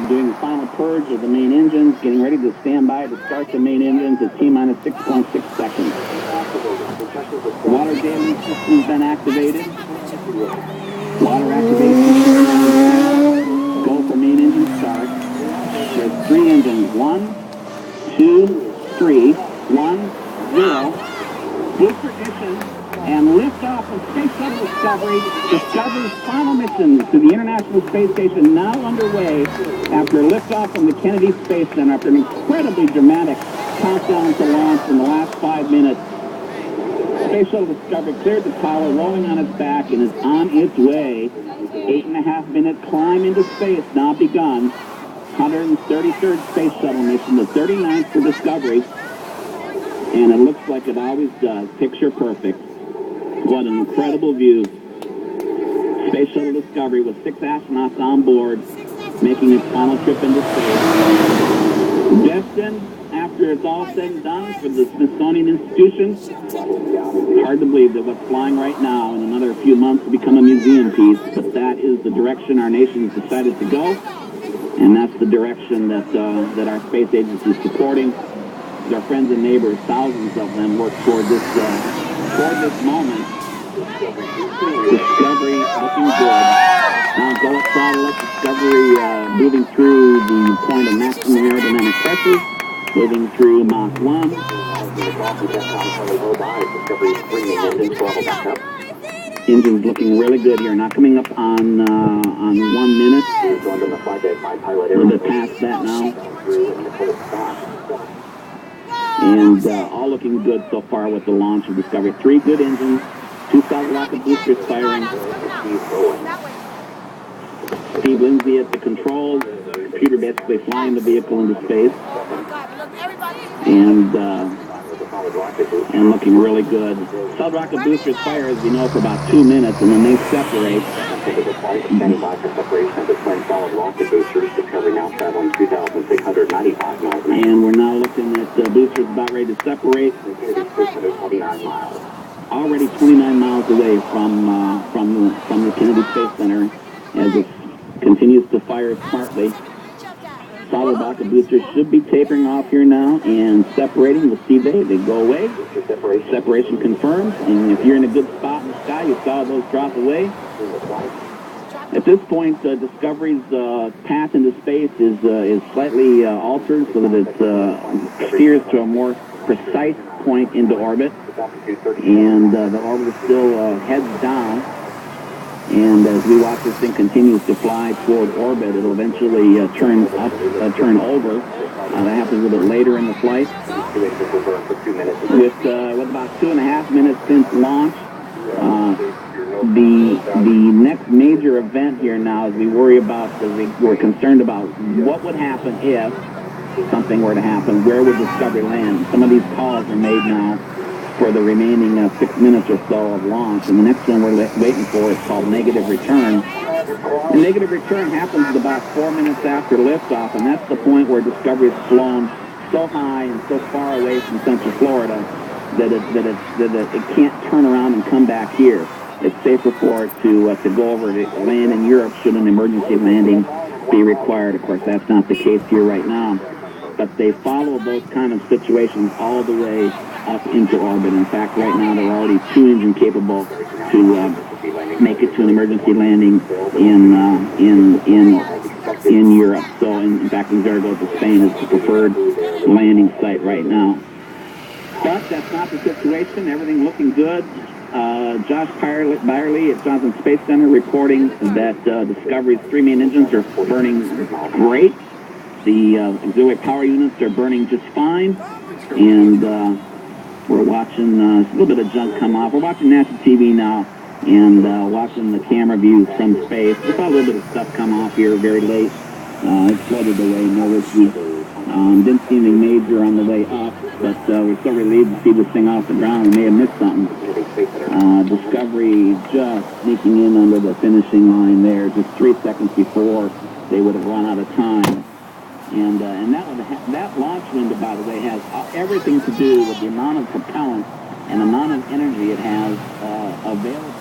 doing the final purge of the main engines, getting ready to stand by to start the main engines at T-minus 6.6 seconds. Water damping system's been activated. Water activation. Go for main engine start. There's 3 engines. 1, 2, 3. 1, 0. Booster ignition and liftoff of Space Shuttle Discovery. Discovery's final mission to the International Space Station now underway after liftoff from the Kennedy Space Center after an incredibly dramatic countdown to launch in the last 5 minutes. Space Shuttle Discovery cleared the tower, rolling on its back, and is on its way. 8.5-minute climb into space now begun. 133rd Space Shuttle mission, the 39th for Discovery. And it looks like it always does. Picture perfect. What an incredible view. Space Shuttle Discovery with 6 astronauts on board, making its final trip into space. Destined, after it's all said and done, for the Smithsonian Institution. Hard to believe that what's flying right now in another few months will become a museum piece, but that is the direction our nation has decided to go, and that's the direction that our space agency is supporting. Our friends and neighbors, thousands of them, work toward this moment. Discovery looking good. Now go at throttle up. Discovery moving through the point of maximum aerodynamic pressure, moving through Mach 1. Engine's looking really good here, not coming up on 1 minute. A little bit past that now. And all looking good so far with the launch of Discovery. 3 good engines, 2 solid rocket boosters firing. Steve Lindsay at the controls. Computer basically flying the vehicle into space. And looking really good. Solid rocket boosters fire, as you know, for about 2 minutes, and then they separate. Standby for separation of the twin solid rocket boosters. Discovery now traveling 2,695 miles an hour. And we're now looking at boosters about ready to separate. 629 miles. Already 29 miles away from the Kennedy Space Center as it continues to fire smartly. Solid rocket boosters should be tapering off here now and separating. We'll see they go away. Separation confirmed. And if you're in a good spot in the sky, you saw those drop away. At this point, Discovery's path into space is slightly altered so that it steers to a more precise point into orbit. And the orbit is still heads down. And as we watch this thing continues to fly toward orbit, it'll eventually turn over. That happens a little bit later in the flight. With about 2.5 minutes since launch, the next major event here now, as we're concerned about what would happen if something were to happen. Where would Discovery land? Some of these calls are made now for the remaining 6 minutes or so of launch, and the next one we're waiting for is called negative return. And negative return happens at about 4 minutes after liftoff, and that's the point where Discovery is flown so high and so far away from Central Florida that it can't turn around and come back here. It's safer for it to go over to land in Europe should an emergency landing be required. Of course, that's not the case here right now. But they follow those kind of situations all the way up into orbit. In fact, right now they're already 2 engine capable to make it to an emergency landing in Europe. So, in fact, Zaragoza, Spain is the preferred landing site right now. But that's not the situation. Everything looking good. Josh Byerly at Johnson Space Center reporting that Discovery's 3 main engines are burning great. The auxiliary power units are burning just fine, and we're watching a little bit of junk come off. We're watching national TV now and watching the camera views from space. We saw a little bit of stuff come off here very late. It floated away, no issue. Didn't see anything major on the way up, but we're so relieved to see this thing off the ground. We may have missed something. Discovery just sneaking in under the finishing line there, just 3 seconds before they would have run out of time. And that launch window, by the way, has everything to do with the amount of propellant and amount of energy it has available.